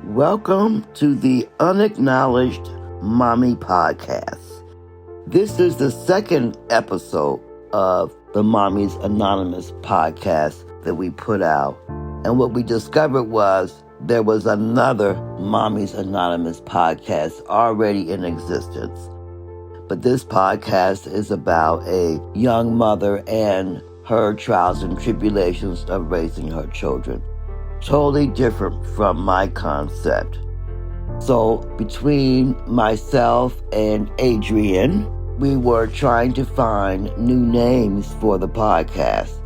Welcome to the Unacknowledged Mommy Podcast. This is the second episode of the Mommy's Anonymous podcast that we put out. And what we discovered was there was another Mommy's Anonymous podcast already in existence. But this podcast is about a young mother and her trials and tribulations of raising her children. Totally different from my concept. So between myself and Adrian, we were trying to find new names for the podcast.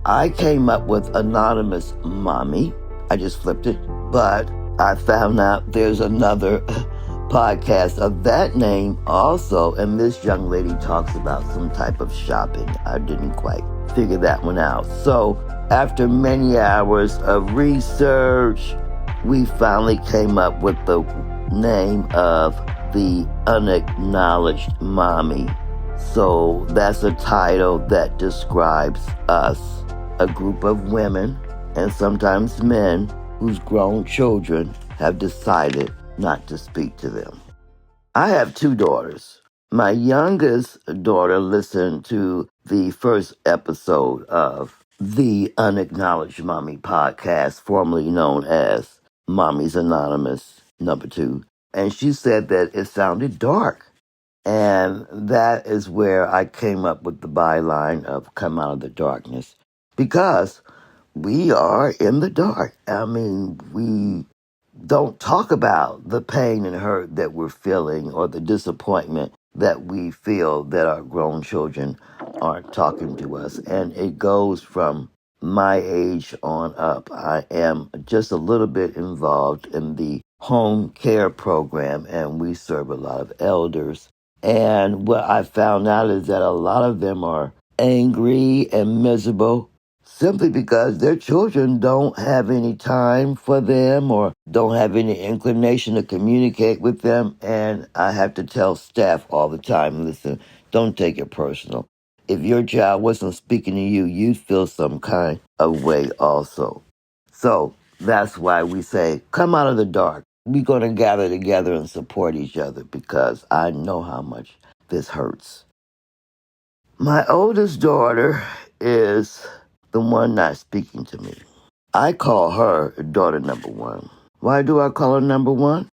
I came up with Anonymous Mommy. I just flipped it, but I found out there's another podcast of that name also, and this young lady talks about some type of shopping. I didn't quite figure that one out. So after many hours of research, we finally came up with the name of the Unacknowledged Mommy. So that's a title that describes us, a group of women and sometimes men whose grown children have decided not to speak to them. I have two daughters. My youngest daughter listened to the first episode of the Unacknowledged Mommy podcast, formerly known as Mommy's Anonymous #2. And she said that it sounded dark. And that is where I came up with the byline of Come Out of the Darkness. Because we are in the dark. I mean, we don't talk about the pain and hurt that we're feeling or the disappointment that we feel that our grown children aren't talking to us. And it goes from my age on up. I am just a little bit involved in the home care program, and we serve a lot of elders. And what I found out is that a lot of them are angry and miserable simply because their children don't have any time for them or don't have any inclination to communicate with them. And I have to tell staff all the time, listen, don't take it personal. If your child wasn't speaking to you, you'd feel some kind of way also. So that's why we say, come out of the dark. We're going to gather together and support each other because I know how much this hurts. My oldest daughter is the one not speaking to me. I call her daughter number one. Why do I call her number one?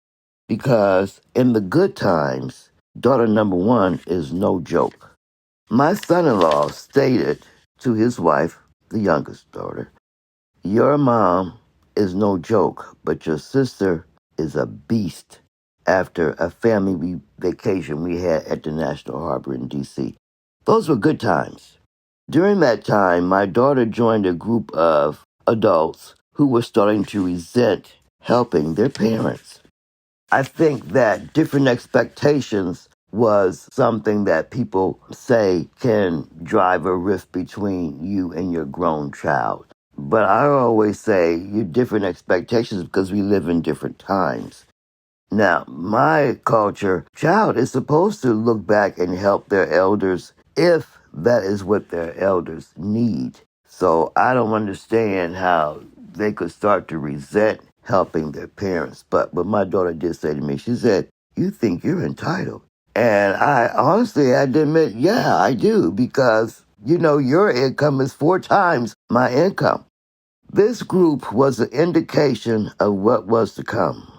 Because in the good times, daughter number one is no joke. My son-in-law stated to his wife, the youngest daughter, your mom is no joke, but your sister is a beast, after a family vacation we had at the National Harbor in D.C. Those were good times. During that time, my daughter joined a group of adults who were starting to resent helping their parents. I think that different expectations was something that people say can drive a rift between you and your grown child. But I always say your different expectations because we live in different times. Now, my culture, child is supposed to look back and help their elders if that is what their elders need. So I don't understand how they could start to resent helping their parents. But what my daughter did say to me, she said, you think you're entitled. And I honestly had to admit, yeah, I do, because, your income is 4 times my income. This group was an indication of what was to come.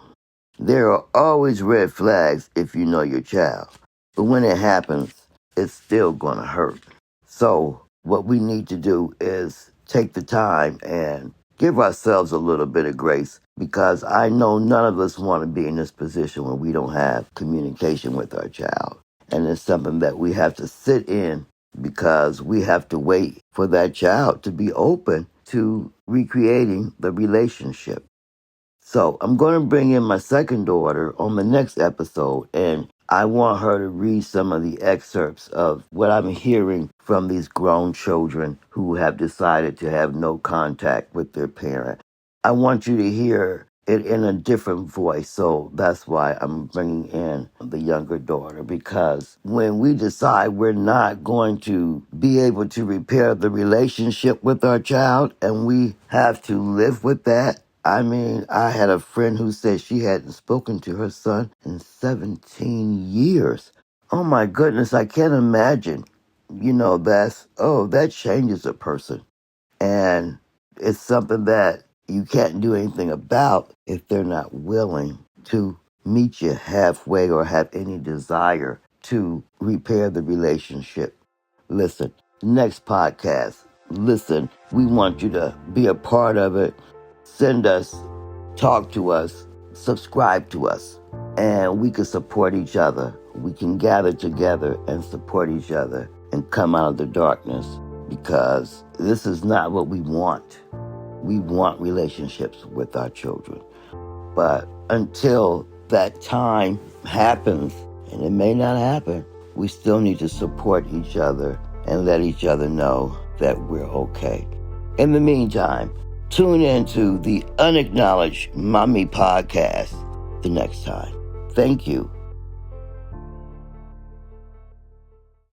There are always red flags if you know your child. But when it happens, it's still going to hurt. So what we need to do is take the time and give ourselves a little bit of grace, because I know none of us want to be in this position where we don't have communication with our child. And it's something that we have to sit in because we have to wait for that child to be open to recreating the relationship. So I'm going to bring in my second daughter on the next episode, and I want her to read some of the excerpts of what I'm hearing from these grown children who have decided to have no contact with their parent. I want you to hear it in a different voice, so that's why I'm bringing in the younger daughter, because when we decide we're not going to be able to repair the relationship with our child and we have to live with that, I mean, I had a friend who said she hadn't spoken to her son in 17 years. Oh my goodness, I can't imagine. That changes a person. And it's something that you can't do anything about if they're not willing to meet you halfway or have any desire to repair the relationship. Listen, next podcast, listen, we want you to be a part of it. Send us, talk to us, subscribe to us, and we can support each other. We can gather together and support each other and come out of the darkness, because this is not what we want. We want relationships with our children. But until that time happens, and it may not happen, we still need to support each other and let each other know that we're okay. In the meantime, tune in to the Unacknowledged Mommy Podcast the next time. Thank you.